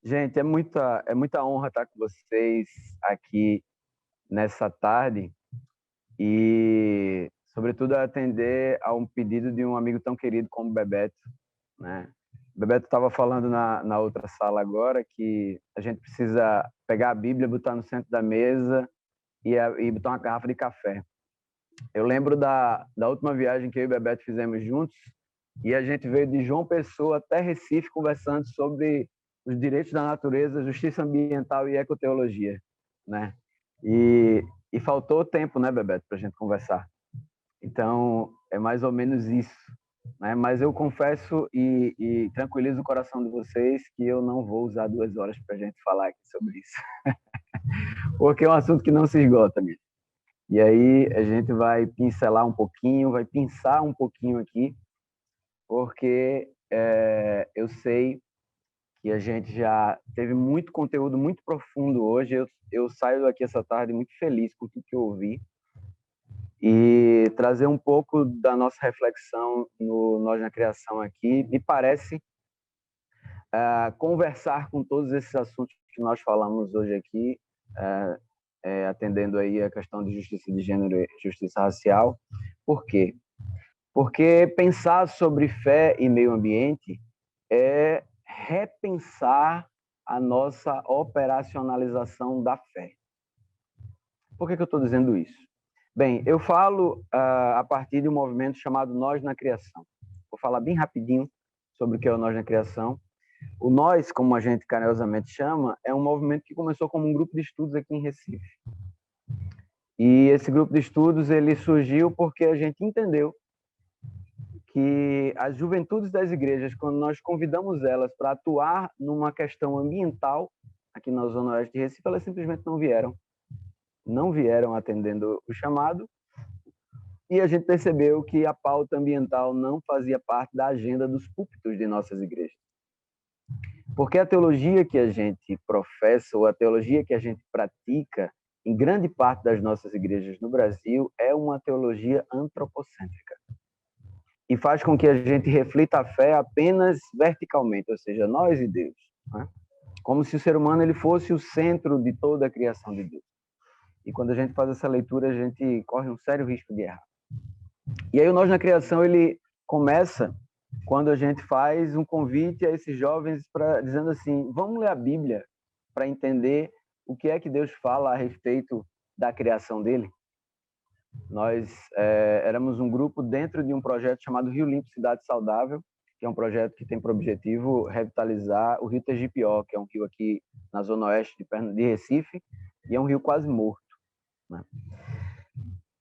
Gente, é muita honra estar com vocês aqui nessa tarde e, sobretudo, atender a um pedido de um amigo tão querido como o Bebeto, né? O Bebeto estava falando na outra sala agora que a gente precisa pegar a Bíblia, botar no centro da mesa e botar uma garrafa de café. Eu lembro da última viagem que eu e o Bebeto fizemos juntos e a gente veio de João Pessoa até Recife conversando sobre os direitos da natureza, justiça ambiental e ecoteologia, né? E, e faltou tempo, né, Bebeto, para a gente conversar. Então, é mais ou menos isso, né? Mas eu confesso e tranquilizo o coração de vocês que eu não vou usar 2 horas para a gente falar aqui sobre isso, porque é um assunto que não se esgota, mesmo. E aí a gente vai pincelar um pouquinho, vai pensar um pouquinho aqui, porque eu sei que a gente já teve muito conteúdo muito profundo hoje. Eu saio daqui essa tarde muito feliz com tudo que eu ouvi e trazer um pouco da nossa reflexão no Nós na Criação aqui. Me parece conversar com todos esses assuntos que nós falamos hoje aqui, atendendo aí a questão de justiça de gênero e justiça racial. Por quê? Porque pensar sobre fé e meio ambiente é repensar a nossa operacionalização da fé. Por que eu estou dizendo isso? Bem, eu falo a partir de um movimento chamado Nós na Criação. Vou falar bem rapidinho sobre o que é o Nós na Criação. O Nós, como a gente carinhosamente chama, é um movimento que começou como um grupo de estudos aqui em Recife. E esse grupo de estudos ele surgiu porque a gente entendeu que as juventudes das igrejas, quando nós convidamos elas para atuar numa questão ambiental, aqui na Zona Oeste de Recife, elas simplesmente não vieram atendendo o chamado, e a gente percebeu que a pauta ambiental não fazia parte da agenda dos púlpitos de nossas igrejas. Porque a teologia que a gente professa, ou a teologia que a gente pratica, em grande parte das nossas igrejas no Brasil, é uma teologia antropocêntrica. E faz com que a gente reflita a fé apenas verticalmente, ou seja, nós e Deus, né? Como se o ser humano ele fosse o centro de toda a criação de Deus. E quando a gente faz essa leitura, a gente corre um sério risco de errar. E aí o Nós na Criação, ele começa quando a gente faz um convite a esses jovens dizendo assim, vamos ler a Bíblia para entender o que é que Deus fala a respeito da criação dele. Nós éramos um grupo dentro de um projeto chamado Rio Limpo Cidade Saudável, que é um projeto que tem por objetivo revitalizar o rio Tegipió, que é um rio aqui na zona oeste de Recife, e é um rio quase morto, né?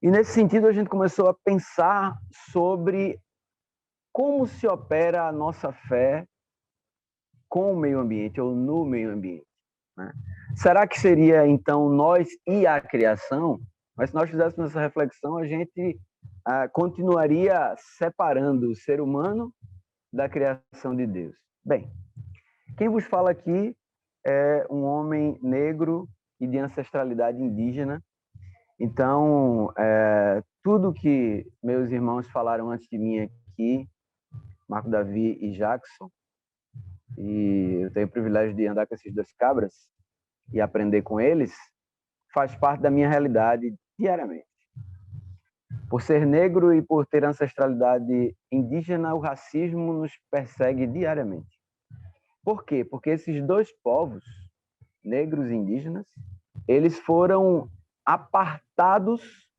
E nesse sentido a gente começou a pensar sobre como se opera a nossa fé com o meio ambiente ou no meio ambiente, né? Será que seria então nós e a criação? Mas se nós fizéssemos essa reflexão, a gente continuaria separando o ser humano da criação de Deus. Bem, quem vos fala aqui é um homem negro e de ancestralidade indígena. Então, tudo que meus irmãos falaram antes de mim aqui, Marco Davi e Jackson, e eu tenho o privilégio de andar com esses dois cabras e aprender com eles, faz parte da minha realidade diariamente. Por ser negro e por ter ancestralidade indígena, o racismo nos persegue diariamente. Por quê? Porque esses dois povos, negros e indígenas, eles foram apartados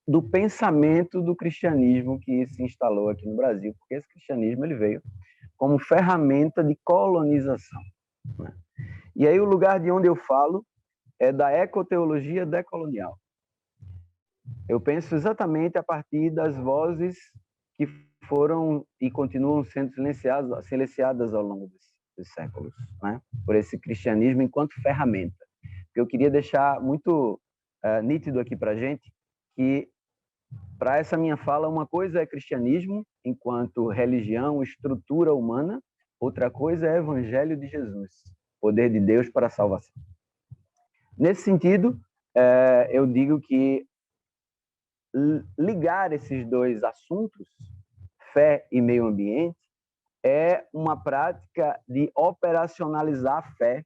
do pensamento do cristianismo que se instalou aqui no Brasil, porque esse cristianismo ele veio como ferramenta de colonização, né? E aí o lugar de onde eu falo é da ecoteologia decolonial. Eu penso exatamente a partir das vozes que foram e continuam sendo silenciadas ao longo dos séculos, né? Por esse cristianismo enquanto ferramenta. Eu queria deixar muito nítido aqui para a gente que, para essa minha fala, uma coisa é cristianismo enquanto religião, estrutura humana, outra coisa é evangelho de Jesus, poder de Deus para a salvação. Nesse sentido, eu digo que ligar esses dois assuntos, fé e meio ambiente, é uma prática de operacionalizar a fé,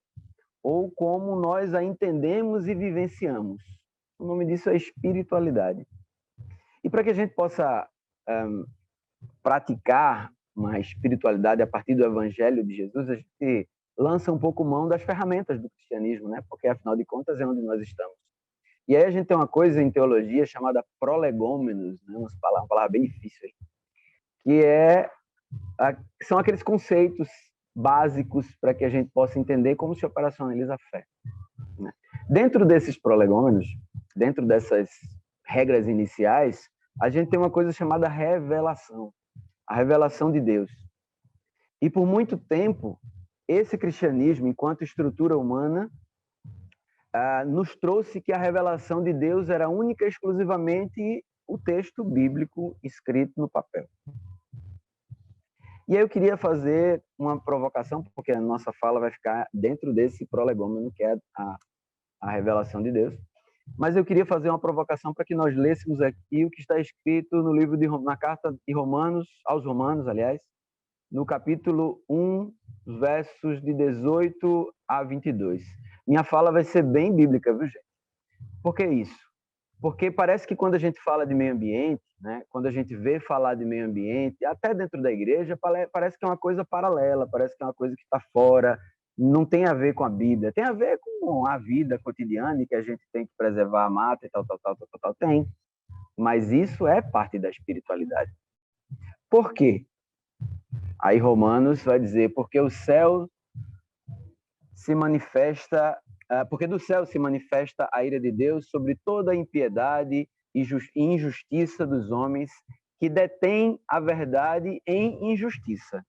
ou como nós a entendemos e vivenciamos. O nome disso é espiritualidade. E para que a gente possa praticar uma espiritualidade a partir do Evangelho de Jesus, a gente lança um pouco mão das ferramentas do cristianismo, né? Porque, afinal de contas, é onde nós estamos. E aí a gente tem uma coisa em teologia chamada prolegômenos, né? Uma palavra bem difícil aí, são aqueles conceitos básicos para que a gente possa entender como se operacionaliza a fé, né? Dentro desses prolegômenos, dentro dessas regras iniciais, a gente tem uma coisa chamada revelação, a revelação de Deus. E por muito tempo, esse cristianismo, enquanto estrutura humana, nos trouxe que a revelação de Deus era única e exclusivamente o texto bíblico escrito no papel. E aí eu queria fazer uma provocação, porque a nossa fala vai ficar dentro desse prolegômeno, que é a revelação de Deus. Mas eu queria fazer uma provocação para que nós lêssemos aqui o que está escrito no livro na carta de Romanos, aos Romanos, aliás, no capítulo 1, versos de 18 a 22. Minha fala vai ser bem bíblica, viu, gente? Por que isso? Porque parece que quando a gente fala de meio ambiente, né, quando a gente vê falar de meio ambiente, até dentro da igreja, parece que é uma coisa paralela, parece que é uma coisa que está fora, não tem a ver com a Bíblia, tem a ver com a vida cotidiana e que a gente tem que preservar a mata e tal, tem. Mas isso é parte da espiritualidade. Por quê? Aí Romanos vai dizer, porque o céu se manifesta, porque do céu se manifesta a ira de Deus sobre toda a impiedade e injustiça dos homens que detêm a verdade em injustiça.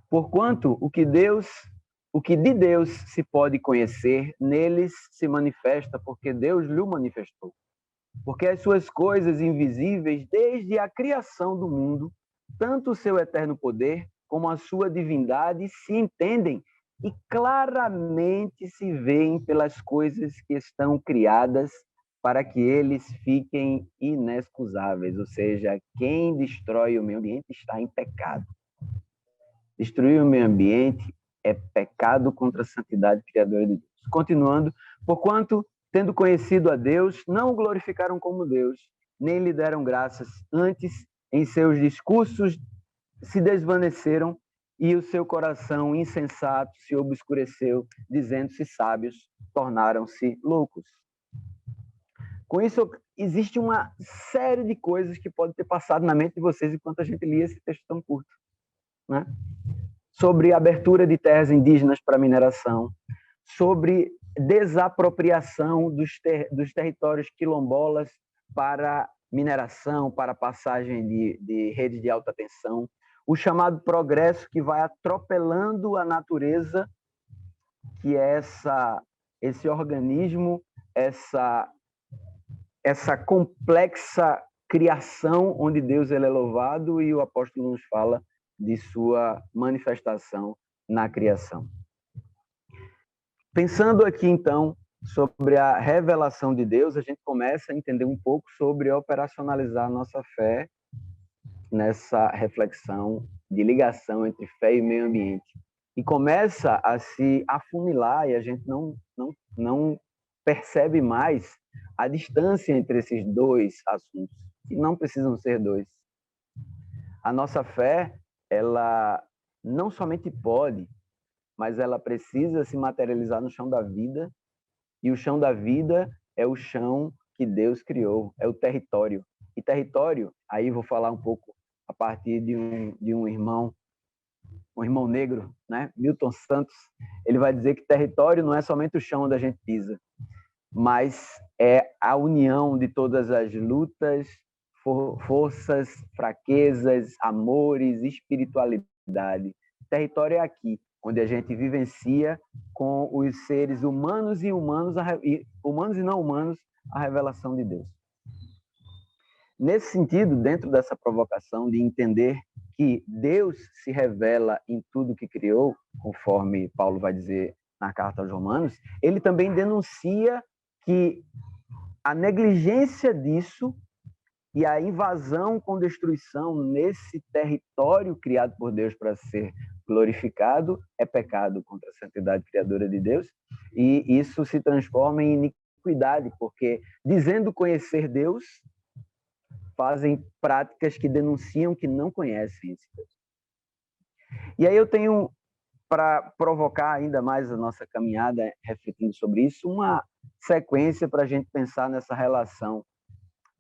Porquanto o que de Deus se pode conhecer, neles se manifesta, porque Deus lhe manifestou. Porque as suas coisas invisíveis, desde a criação do mundo, tanto o seu eterno poder como a sua divindade se entendem e claramente se veem pelas coisas que estão criadas para que eles fiquem inexcusáveis. Ou seja, quem destrói o meio ambiente está em pecado. Destruir o meio ambiente é pecado contra a santidade criadora de Deus. Continuando, porquanto, tendo conhecido a Deus, não o glorificaram como Deus, nem lhe deram graças. Antes, em seus discursos, se desvaneceram e o seu coração insensato se obscureceu, dizendo-se sábios, tornaram-se loucos. Com isso, existe uma série de coisas que podem ter passado na mente de vocês enquanto a gente lia esse texto tão curto, né? Sobre abertura de terras indígenas para mineração, sobre desapropriação dos territórios quilombolas para mineração, para passagem de redes de alta tensão, o chamado progresso que vai atropelando a natureza, que é esse organismo, essa complexa criação onde Deus ele é louvado, e o apóstolo nos fala de sua manifestação na criação. Pensando aqui, então, sobre a revelação de Deus, a gente começa a entender um pouco sobre operacionalizar a nossa fé nessa reflexão de ligação entre fé e meio ambiente. E começa a se afunilar e a gente não percebe mais a distância entre esses dois assuntos, que não precisam ser dois. A nossa fé, ela não somente pode, mas ela precisa se materializar no chão da vida, e o chão da vida é o chão que Deus criou, é o território. E território, aí vou falar um pouco a partir de um irmão negro, né? Milton Santos, ele vai dizer que território não é somente o chão onde a gente pisa, mas é a união de todas as lutas, forças, fraquezas, amores, espiritualidade. Território é aqui, onde a gente vivencia com os seres humanos e humanos e não humanos, a revelação de Deus. Nesse sentido, dentro dessa provocação de entender que Deus se revela em tudo que criou, conforme Paulo vai dizer na carta aos Romanos, ele também denuncia que a negligência disso E a invasão com destruição nesse território criado por Deus para ser glorificado é pecado contra a santidade criadora de Deus. E isso se transforma em iniquidade, porque dizendo conhecer Deus, fazem práticas que denunciam que não conhecem esse Deus. E aí eu tenho, para provocar ainda mais a nossa caminhada, refletindo sobre isso, uma sequência para a gente pensar nessa relação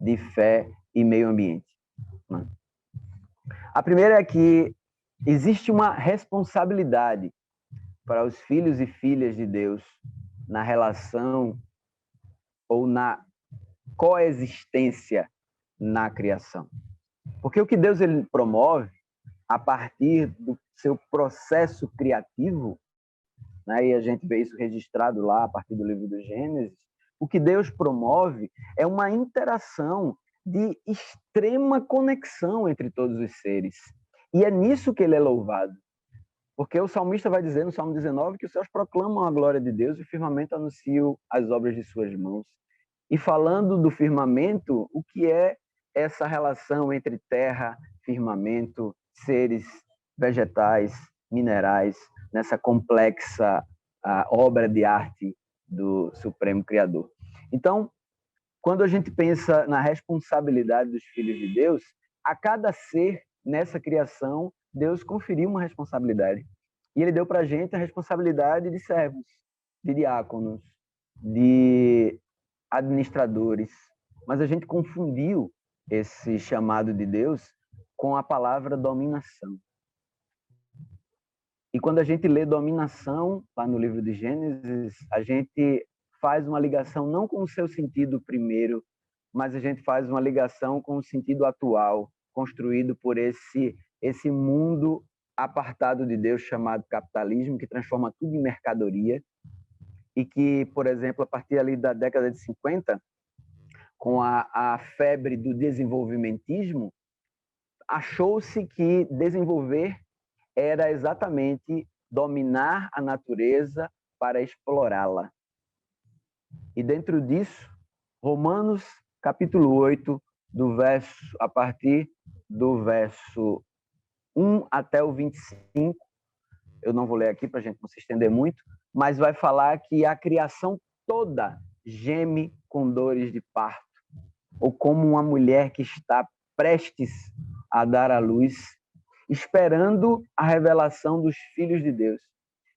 de fé e meio ambiente. A primeira é que existe uma responsabilidade para os filhos e filhas de Deus na relação ou na coexistência na criação. Porque o que Deus ele promove a partir do seu processo criativo, né, e a gente vê isso registrado lá a partir do livro do Gênesis, o que Deus promove é uma interação de extrema conexão entre todos os seres. E é nisso que ele é louvado. Porque o salmista vai dizer no Salmo 19 que os céus proclamam a glória de Deus e o firmamento anuncia as obras de suas mãos. E falando do firmamento, o que é essa relação entre terra, firmamento, seres vegetais, minerais, nessa complexa obra de arte do Supremo Criador? Então, quando a gente pensa na responsabilidade dos filhos de Deus, a cada ser nessa criação, Deus conferiu uma responsabilidade. E ele deu para a gente a responsabilidade de servos, de diáconos, de administradores. Mas a gente confundiu esse chamado de Deus com a palavra dominação. E quando a gente lê dominação, lá no livro de Gênesis, a gente faz uma ligação não com o seu sentido primeiro, mas a gente faz uma ligação com o sentido atual, construído por esse mundo apartado de Deus chamado capitalismo, que transforma tudo em mercadoria e que, por exemplo, a partir ali da década de 50, com a febre do desenvolvimentismo, achou-se que desenvolver era exatamente dominar a natureza para explorá-la. E dentro disso, Romanos capítulo 8, a partir do verso 1 até o 25, eu não vou ler aqui para a gente não se estender muito, mas vai falar que a criação toda geme com dores de parto, ou como uma mulher que está prestes a dar à luz, esperando a revelação dos filhos de Deus.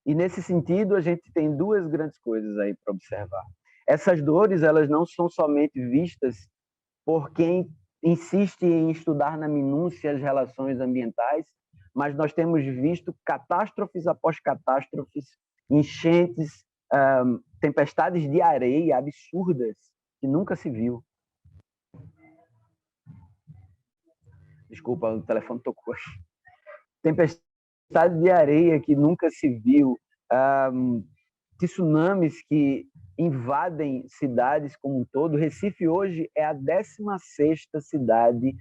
E nesse sentido, a gente tem duas grandes coisas aí para observar. Essas dores, elas não são somente vistas por quem insiste em estudar na minúcia as relações ambientais, mas nós temos visto catástrofes após catástrofes, enchentes, tempestades de areia absurdas que nunca se viu. Desculpa, o telefone tocou. Tempestade de areia que nunca se viu, tsunamis que invadem cidades como um todo. Recife hoje é a 16ª cidade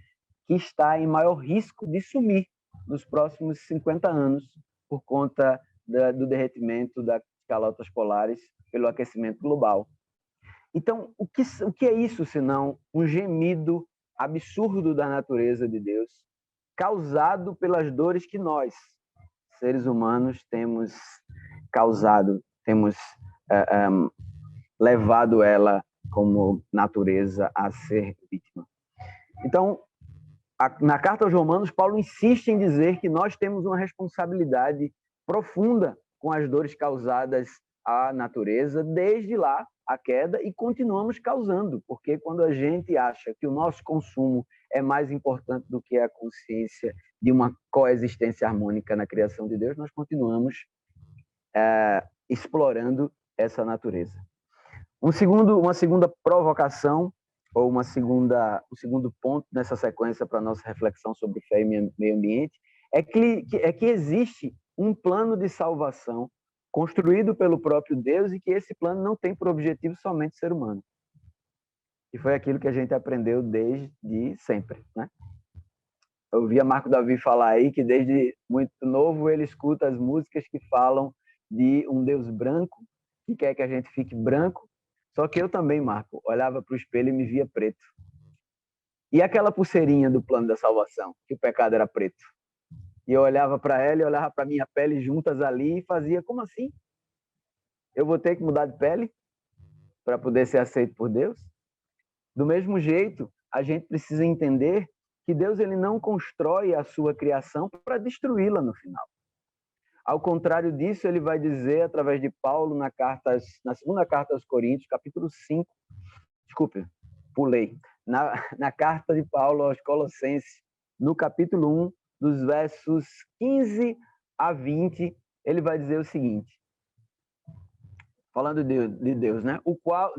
que está em maior risco de sumir nos próximos 50 anos por conta do derretimento das calotas polares pelo aquecimento global. Então, o que é isso senão um gemido absurdo da natureza de Deus, causado pelas dores que nós, seres humanos, temos causado, temos levado ela como natureza a ser vítima. Então, na carta aos Romanos, Paulo insiste em dizer que nós temos uma responsabilidade profunda com as dores causadas à natureza, desde lá a queda, e continuamos causando, porque quando a gente acha que o nosso consumo é mais importante do que a consciência de uma coexistência harmônica na criação de Deus, nós continuamos explorando essa natureza. Uma segunda provocação, ou um segundo ponto nessa sequência para a nossa reflexão sobre fé e meio ambiente, é que existe um plano de salvação construído pelo próprio Deus e que esse plano não tem por objetivo somente o ser humano. E foi aquilo que a gente aprendeu desde sempre, né? Eu ouvia Marco Davi falar aí que desde muito novo ele escuta as músicas que falam de um Deus branco, que quer que a gente fique branco. Só que eu também, Marco, olhava para o espelho e me via preto. E aquela pulseirinha do plano da salvação, que o pecado era preto. E eu olhava para ela e olhava para minha pele juntas ali e fazia, como assim? Eu vou ter que mudar de pele para poder ser aceito por Deus? Do mesmo jeito, a gente precisa entender que Deus ele não constrói a sua criação para destruí-la no final. Ao contrário disso, ele vai dizer, através de Paulo, na segunda carta aos Coríntios, capítulo 5, desculpe, pulei, na carta de Paulo aos Colossenses, no capítulo 1, dos versos 15 a 20, ele vai dizer o seguinte, falando de Deus, né?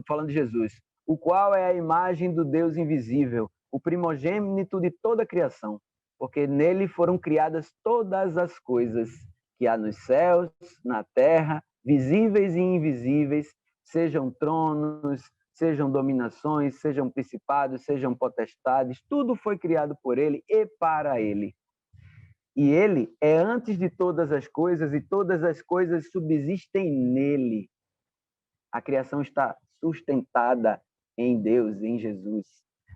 Falando de Jesus, o qual é a imagem do Deus invisível, o primogênito de toda a criação, porque nele foram criadas todas as coisas que há nos céus, na terra, visíveis e invisíveis, sejam tronos, sejam dominações, sejam principados, sejam potestades, tudo foi criado por ele e para ele. E ele é antes de todas as coisas e todas as coisas subsistem nele. A criação está sustentada em Deus, em Jesus.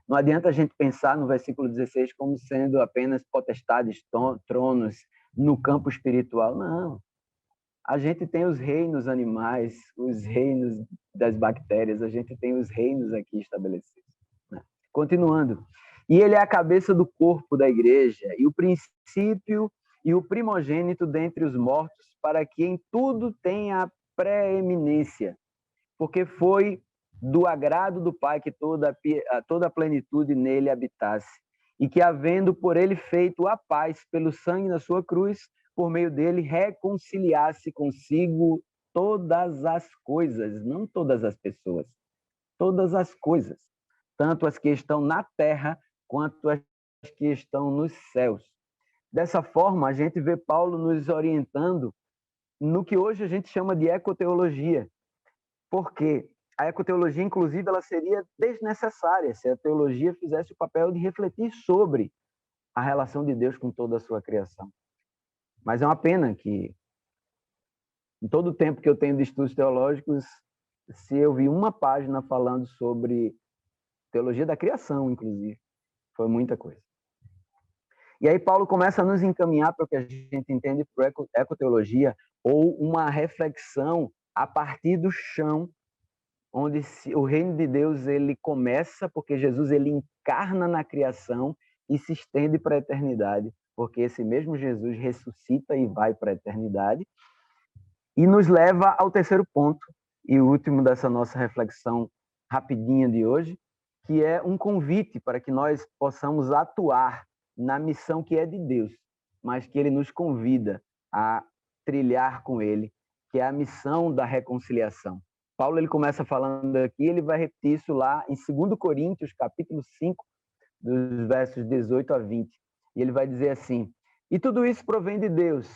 Não adianta a gente pensar no versículo 16 como sendo apenas potestades, tronos no campo espiritual. Não. A gente tem os reinos animais, os reinos das bactérias, a gente tem os reinos aqui estabelecidos. Continuando. E ele é a cabeça do corpo da igreja, e o princípio e o primogênito dentre os mortos, para que em tudo tenha preeminência, porque foi do agrado do Pai que toda a plenitude nele habitasse, e que, havendo por ele feito a paz pelo sangue da sua cruz, por meio dele reconciliasse consigo todas as coisas, não todas as pessoas, todas as coisas, tanto as que estão na terra quanto as que estão nos céus. Dessa forma, a gente vê Paulo nos orientando no que hoje a gente chama de ecoteologia, porque a ecoteologia, inclusive, ela seria desnecessária se a teologia fizesse o papel de refletir sobre a relação de Deus com toda a sua criação. Mas é uma pena que, em todo o tempo que eu tenho de estudos teológicos, se eu vi uma página falando sobre teologia da criação, inclusive, foi muita coisa. E aí Paulo começa a nos encaminhar para o que a gente entende por ecoteologia, ou uma reflexão a partir do chão, onde o reino de Deus ele começa, porque Jesus ele encarna na criação e se estende para a eternidade, porque esse mesmo Jesus ressuscita e vai para a eternidade, e nos leva ao terceiro ponto, e último dessa nossa reflexão rapidinha de hoje, que é um convite para que nós possamos atuar na missão que é de Deus, mas que ele nos convida a trilhar com ele, que é a missão da reconciliação. Paulo ele começa falando aqui, ele vai repetir isso lá em 2 Coríntios, capítulo 5, dos versos 18 a 20. E ele vai dizer assim: e tudo isso provém de Deus,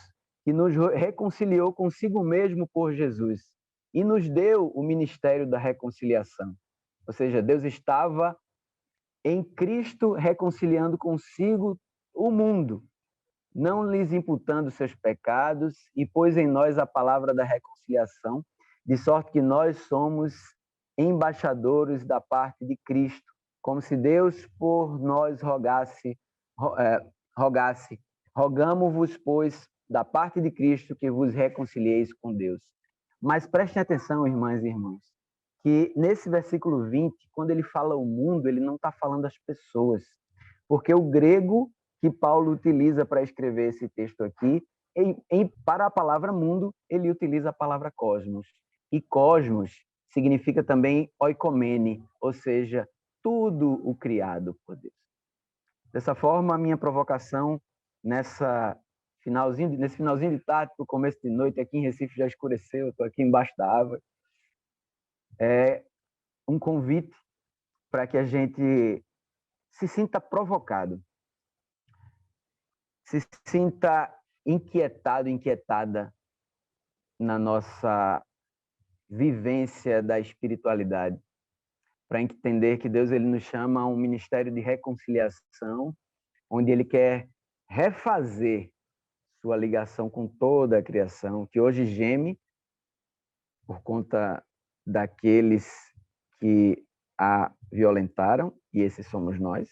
que nos reconciliou consigo mesmo por Jesus, e nos deu o ministério da reconciliação. Ou seja, Deus estava em Cristo reconciliando consigo o mundo, não lhes imputando seus pecados, e pôs em nós a palavra da reconciliação, de sorte que nós somos embaixadores da parte de Cristo, como se Deus por nós rogasse. Rogamo-vos, pois, da parte de Cristo, que vos reconcilieis com Deus. Mas prestem atenção, irmãs e irmãos, que nesse versículo 20, quando ele fala o mundo, ele não está falando as pessoas, porque o grego que Paulo utiliza para escrever esse texto aqui, para a palavra mundo, ele utiliza a palavra cosmos. E cosmos significa também oikomene, ou seja, tudo o criado por Deus. Dessa forma, a minha provocação nesse finalzinho de tarde, para o começo de noite, aqui em Recife já escureceu, eu estou aqui embaixo da árvore, é um convite para que a gente se sinta provocado, se sinta inquietado, inquietada na nossa vivência da espiritualidade, para entender que Deus ele nos chama a um ministério de reconciliação, onde ele quer refazer sua ligação com toda a criação, que hoje geme por conta daqueles que a violentaram, e esses somos nós,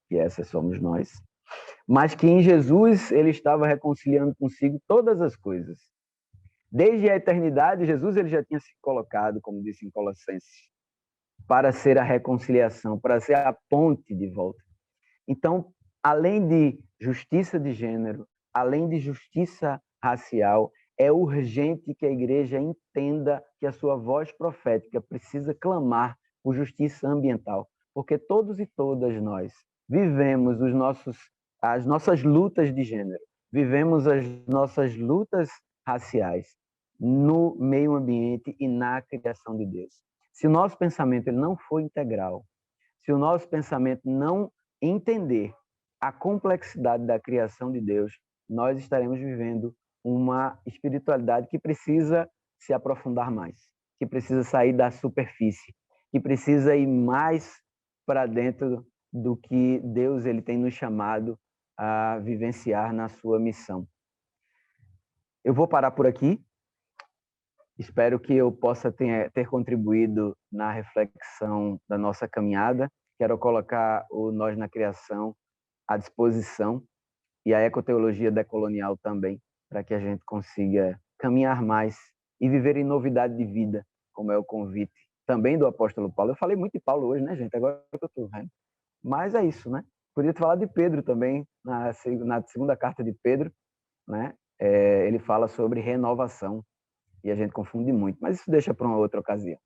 que essas somos nós, mas que em Jesus ele estava reconciliando consigo todas as coisas. Desde a eternidade, Jesus ele já tinha se colocado, como disse em Colossenses, para ser a reconciliação, para ser a ponte de volta. Então, além de justiça de gênero, além de justiça racial, é urgente que a igreja entenda que a sua voz profética precisa clamar por justiça ambiental, porque todos e todas nós vivemos as nossas lutas de gênero, vivemos as nossas lutas raciais no meio ambiente e na criação de Deus. Se o nosso pensamento ele não for integral, se o nosso pensamento não entender a complexidade da criação de Deus, nós estaremos vivendo uma espiritualidade que precisa se aprofundar mais, que precisa sair da superfície, que precisa ir mais para dentro do que Deus ele tem nos chamado a vivenciar na sua missão. Eu vou parar por aqui. Espero que eu possa ter contribuído na reflexão da nossa caminhada. Quero colocar o Nós na Criação à disposição e a ecoteologia decolonial também, para que a gente consiga caminhar mais e viver em novidade de vida, como é o convite também do apóstolo Paulo. Eu falei muito de Paulo hoje, né, gente? Agora que eu estou vendo. Mas é isso, né? Podia ter falado de Pedro também, na segunda carta de Pedro, né? Ele fala sobre renovação e a gente confunde muito, mas isso deixa para uma outra ocasião.